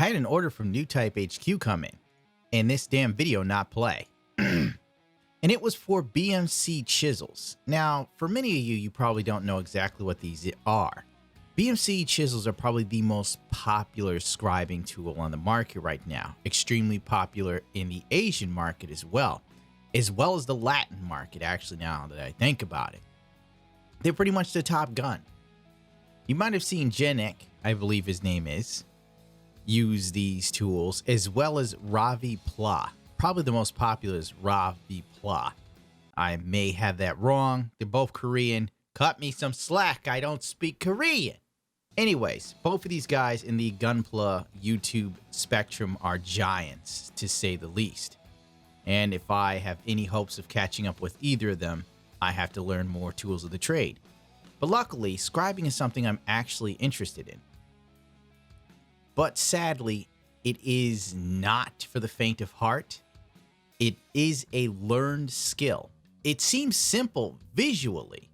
had an order from New Type HQ come in, and this damn video not play. And it was for Bmc Chisels. Now, for many of you, you probably don't know exactly what these are. Bmc Chisels are probably the most popular scribing tool on the market right now. Extremely popular in the Asian market as well as the Latin market, actually, now that I think about it. They're pretty much the top gun. You might have seen Genek, I believe his name is, use these tools, as well as Ravi Pla. Probably the most popular is Ravi Pla. I may have that wrong. They're both Korean. Cut me some slack. I don't speak Korean. Anyways, both of these guys in the Gunpla YouTube spectrum are giants, to say the least. And if I have any hopes of catching up with either of them, I have to learn more tools of the trade. But luckily, scribing is something I'm actually interested in. But sadly, it is not for the faint of heart. It is a learned skill. It seems simple visually,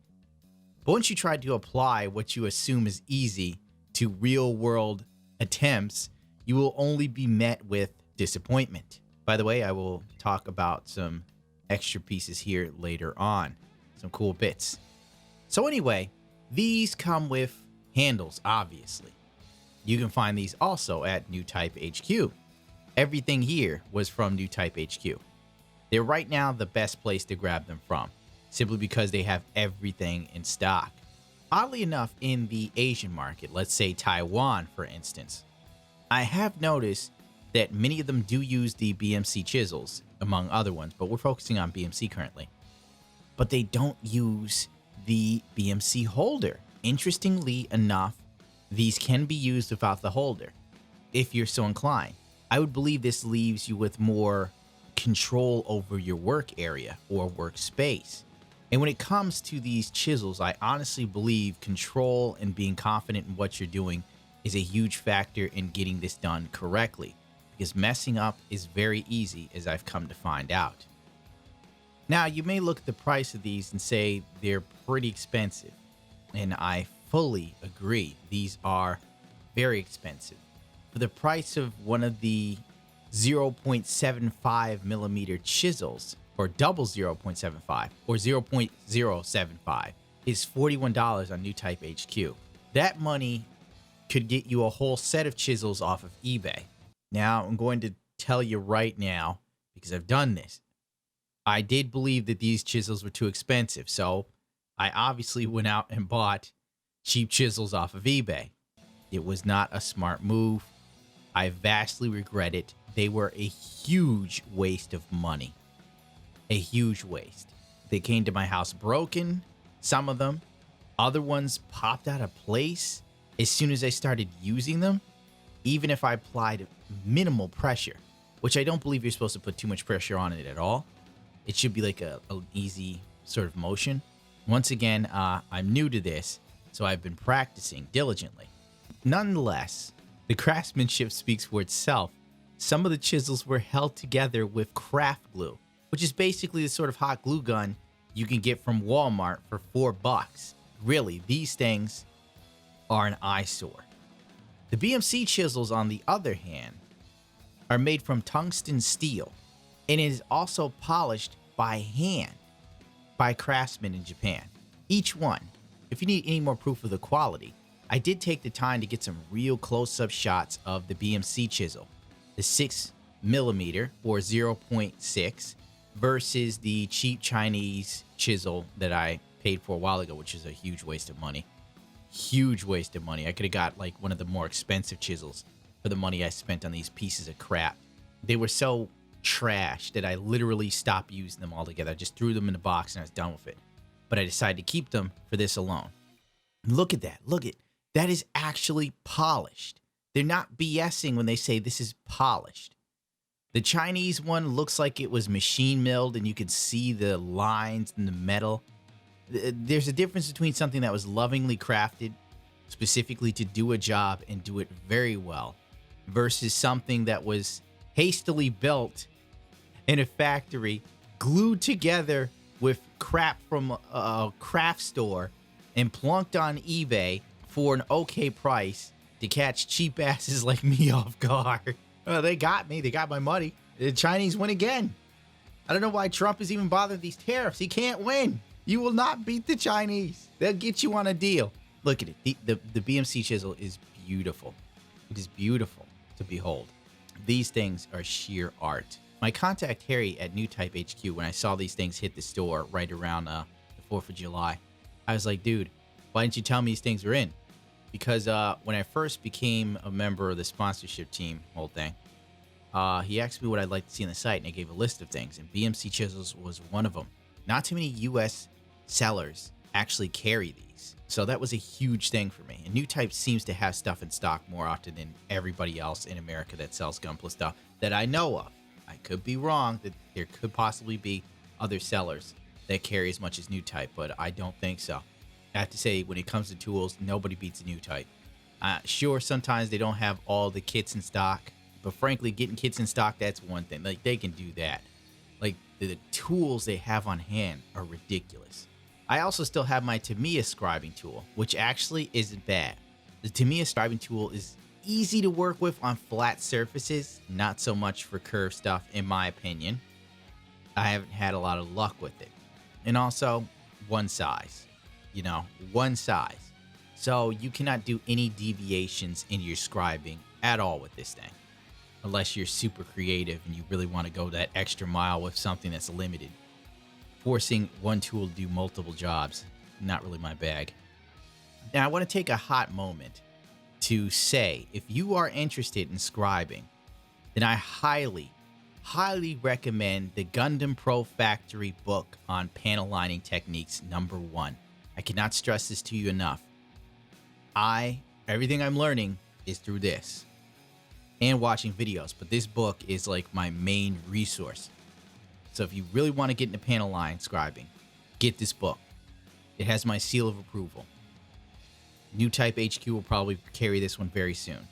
but once you try to apply what you assume is easy to real-world attempts, you will only be met with disappointment. By the way, I will talk about some extra pieces here later on, some cool bits. So anyway, these come with handles, obviously. You can find these also at New Type HQ. Everything here was from New Type HQ. They're right now the best place to grab them from, simply because they have everything in stock. Oddly enough, in the Asian market, let's say Taiwan, for instance, I have noticed that many of them do use the Bmc Chisels, among other ones, but we're focusing on Bmc currently. But they don't use the Bmc holder. Interestingly enough, these can be used without the holder, if you're so inclined. I would believe this leaves you with more control over your work area or workspace. And when it comes to these chisels, I honestly believe control and being confident in what you're doing is a huge factor in getting this done correctly, because messing up is very easy, as I've come to find out. Now, you may look at the price of these and say they're pretty expensive, and I fully agree. These are very expensive. For the price of one of the 0.75 millimeter chisels, or double 0.75 or 0.075, is $41 on New Type HQ. That money could get you a whole set of chisels off of eBay. Now, I'm going to tell you right now, because I've done this, I did believe that these chisels were too expensive, so I obviously went out and bought cheap chisels off of eBay. It was not a smart move. I vastly regret it. They were a huge waste of money. A huge waste. They came to my house broken, some of them. Other ones popped out of place as soon as I started using them, even if I applied minimal pressure, which I don't believe you're supposed to put too much pressure on it at all. It should be like an easy sort of motion. Once again, I'm new to this, so I've been practicing diligently. Nonetheless, the craftsmanship speaks for itself. Some of the chisels were held together with craft glue, which is basically the sort of hot glue gun you can get from Walmart for $4. Really, these things are an eyesore. The Bmc chisels, on the other hand, are made from tungsten steel, and it is also polished by hand by craftsmen in Japan. Each one. If you need any more proof of the quality, I did take the time to get some real close-up shots of the Bmc chisel, the 6 millimeter or 0.6 versus the cheap Chinese chisel that I paid for a while ago, which is a huge waste of money. Huge waste of money. I could have got like one of the more expensive chisels for the money I spent on these pieces of crap. They were so trash that I literally stopped using them altogether. I just threw them in the box and I was done with it. But I decided to keep them for this alone. Look at that. Look at that. Is actually polished. They're not BSing when they say this is polished. The Chinese one looks like it was machine milled and you could see the lines in the metal. There's a difference between something that was lovingly crafted specifically to do a job and do it very well versus something that was hastily built in a factory, glued together with crap from a craft store and plunked on eBay for an okay price to catch cheap asses like me off guard. They got me. They got my money. The Chinese win again. I don't know why Trump is even bothering these tariffs. He can't win. You will not beat the Chinese. They'll get you on a deal. Look at it. The BMC chisel is beautiful. It is beautiful to behold. These things are sheer art. My contact Harry at New Type HQ, when I saw these things hit the store right around the 4th of July, I was like, dude, why didn't you tell me these things were in? Because when I first became a member of the sponsorship team, whole thing, he asked me what I'd like to see on the site, and I gave a list of things, and BMC Chisels was one of them. Not too many U.S. sellers actually carry these, so that was a huge thing for me. And New Type seems to have stuff in stock more often than everybody else in America that sells Gunpla stuff that I know of. I could be wrong, that there could possibly be other sellers that carry as much as New Type, but I don't think so. I have to say, when it comes to tools, nobody beats a New Type. Sure, sometimes they don't have all the kits in stock, but frankly, getting kits in stock, that's one thing. Like, they can do that. Like, the tools they have on hand are ridiculous. I also still have my Tamiya scribing tool, which actually isn't bad. The Tamiya scribing tool is easy to work with on flat surfaces, not so much for curved stuff, in my opinion. I haven't had a lot of luck with it. And also, one size. You know, one size. So you cannot do any deviations in your scribing at all with this thing. Unless you're super creative and you really want to go that extra mile with something that's limited. Forcing one tool to do multiple jobs, not really my bag. Now, I want to take a hot moment to say, if you are interested in scribing, then I highly recommend the Gundam Pro Factory book on panel lining techniques #1. I cannot stress this to you enough. Everything I'm learning is through this and watching videos, but this book is like my main resource. So if you really want to get into panel line scribing, get this book. It has my seal of approval. New Type HQ will probably carry this one very soon.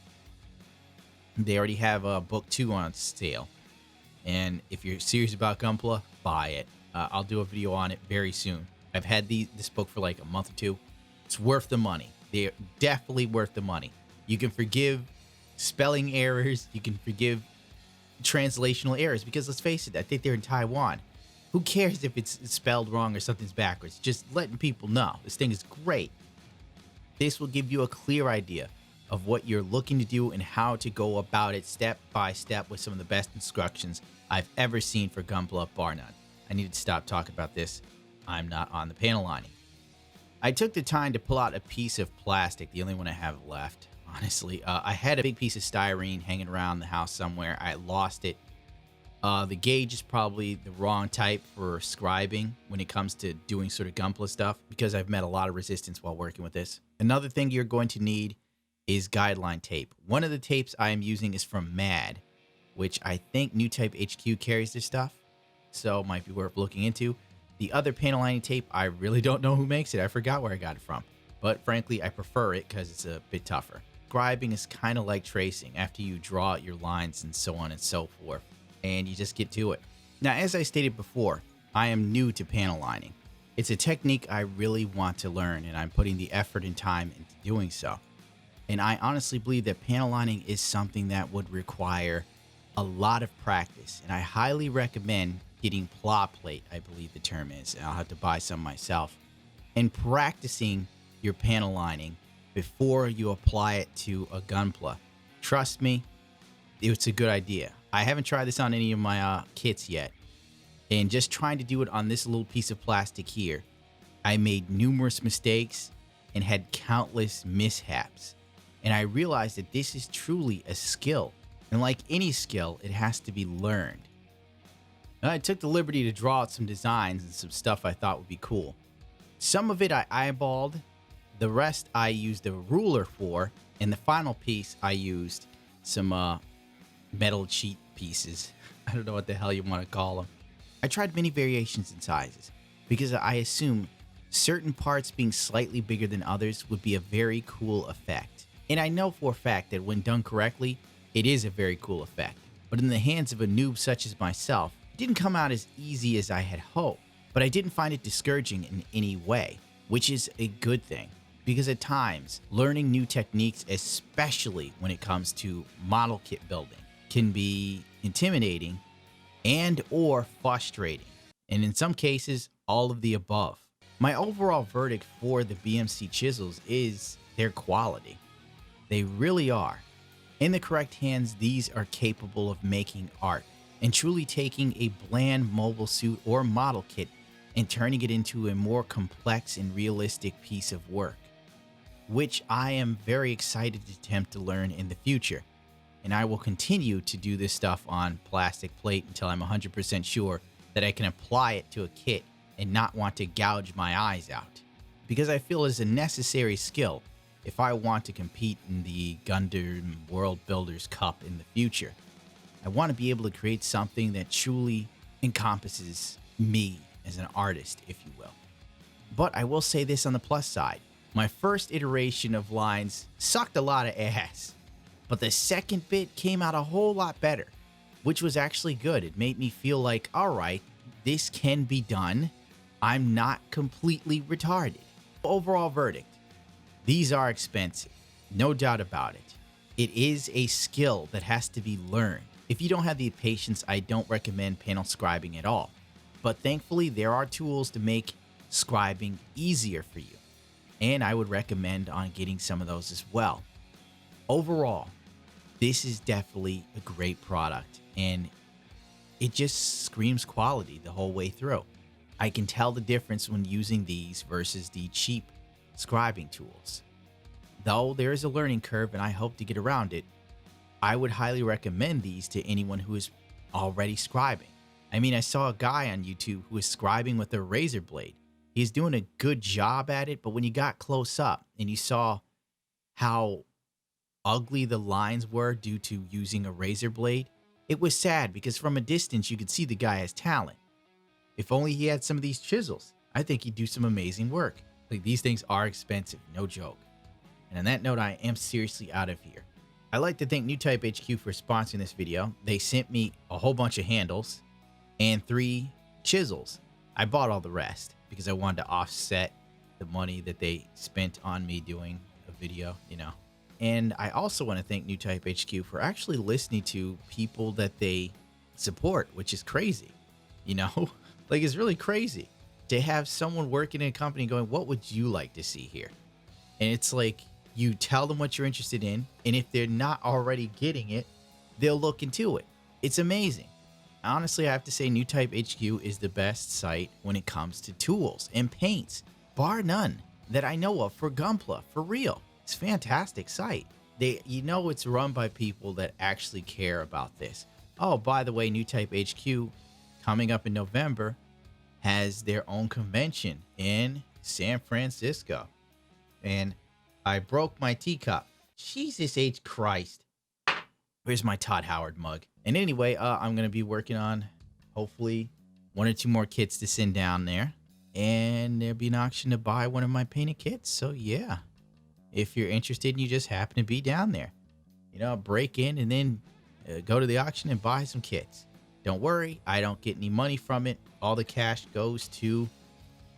They already have book 2 on sale. And if you're serious about Gunpla, buy it. I'll do a video on it very soon. I've had this book for like a month or 2. It's worth the money. They're definitely worth the money. You can forgive spelling errors. You can forgive translational errors, because let's face it, I think they're in Taiwan. Who cares if it's spelled wrong or something's backwards? Just letting people know. This thing is great. This will give you a clear idea of what you're looking to do and how to go about it step by step with some of the best instructions I've ever seen for Gunpla, bar none. I need to stop talking about this. I'm not on the panel lining. I took the time to pull out a piece of plastic, the only one I have left, honestly. I had a big piece of styrene hanging around the house somewhere. I lost it. The gauge is probably the wrong type for scribing when it comes to doing sort of Gunpla stuff, because I've met a lot of resistance while working with this. Another thing you're going to need is Guideline Tape. One of the tapes I am using is from Mad, which I think New Type HQ carries their stuff, so might be worth looking into. The other panel lining tape, I really don't know who makes it. I forgot where I got it from. But frankly, I prefer it because it's a bit tougher. Scribing is kind of like tracing. After you draw out your lines and so on and so forth, and you just get to it. Now, as I stated before, I am new to panel lining. It's a technique I really want to learn, and I'm putting the effort and time into doing so. And I honestly believe that panel lining is something that would require a lot of practice, and I highly recommend getting pla plate, I believe the term is, and I'll have to buy some myself, and practicing your panel lining before you apply it to a Gunpla. Trust me, it's a good idea. I haven't tried this on any of my kits yet, and just trying to do it on this little piece of plastic here, I made numerous mistakes and had countless mishaps, and I realized that this is truly a skill, and like any skill, it has to be learned. I took the liberty to draw out some designs and some stuff I thought would be cool. Some of it I eyeballed, the rest I used a ruler for, and the final piece I used some metal sheet pieces. I don't know what the hell you want to call them. I tried many variations in sizes because I assumed certain parts being slightly bigger than others would be a very cool effect. And I know for a fact that when done correctly, it is a very cool effect. But in the hands of a noob such as myself, it didn't come out as easy as I had hoped, but I didn't find it discouraging in any way, which is a good thing. because at times learning new techniques, especially when it comes to model kit building, can be intimidating and or frustrating, and in some cases all of the above. My overall verdict for the BMC Chisels is their quality. They really are. In the correct hands, these are capable of making art and truly taking a bland mobile suit or model kit and turning it into a more complex and realistic piece of work, which I am very excited to attempt to learn in the future. And I will continue to do this stuff on plastic plate until I'm 100% sure that I can apply it to a kit and not want to gouge my eyes out, because I feel it's a necessary skill if I want to compete in the Gundam World Builders Cup in the future. I want to be able to create something that truly encompasses me as an artist, if you will. But I will say this on the plus side. My first iteration of lines sucked a lot of ass, but the second bit came out a whole lot better, which was actually good. It made me feel like, all right, this can be done. I'm not completely retarded. Overall verdict: these are expensive, no doubt about it. It is a skill that has to be learned. If you don't have the patience, I don't recommend panel scribing at all. But thankfully, there are tools to make scribing easier for you, and I would recommend on getting some of those as well. Overall, this is definitely a great product, and it just screams quality the whole way through. I can tell the difference when using these versus the cheap scribing tools. Though there is a learning curve and I hope to get around it, I would highly recommend these to anyone who is already scribing. I mean, I saw a guy on YouTube who was scribing with a razor blade. He's doing a good job at it, but when you got close up and you saw how ugly the lines were due to using a razor blade, it was sad, because from a distance you could see the guy has talent. If only he had some of these chisels, I think he'd do some amazing work. Like, these things are expensive, no joke. And on that note, I am seriously out of here. I'd like to thank New Type HQ for sponsoring this video. They sent me a whole bunch of handles and 3 chisels. I bought all the rest because I wanted to offset the money that they spent on me doing a video, you know. And I also want to thank New Type HQ for actually listening to people that they support, which is crazy, you know. Like, it's really crazy to have someone working in a company going, what would you like to see here? And it's like, you tell them what you're interested in, and if they're not already getting it, they'll look into it. It's amazing. Honestly, I have to say New Type HQ is the best site when it comes to tools and paints, bar none, that I know of for Gunpla, for real. It's a fantastic site. You know, it's run by people that actually care about this. Oh, by the way, New Type HQ, coming up in November, has their own convention in San Francisco. And I broke my teacup. Jesus H. Christ. Where's my Todd Howard mug? And anyway, I'm going to be working on, hopefully, 1 or 2 more kits to send down there. And there'll be an auction to buy one of my painted kits. So, yeah. If you're interested and you just happen to be down there, you know, break in and then go to the auction and buy some kits. Don't worry, I don't get any money from it. All the cash goes to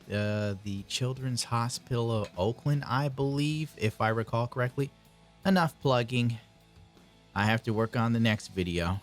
the Children's Hospital of Oakland, I believe, if I recall correctly. Enough plugging. I have to work on the next video.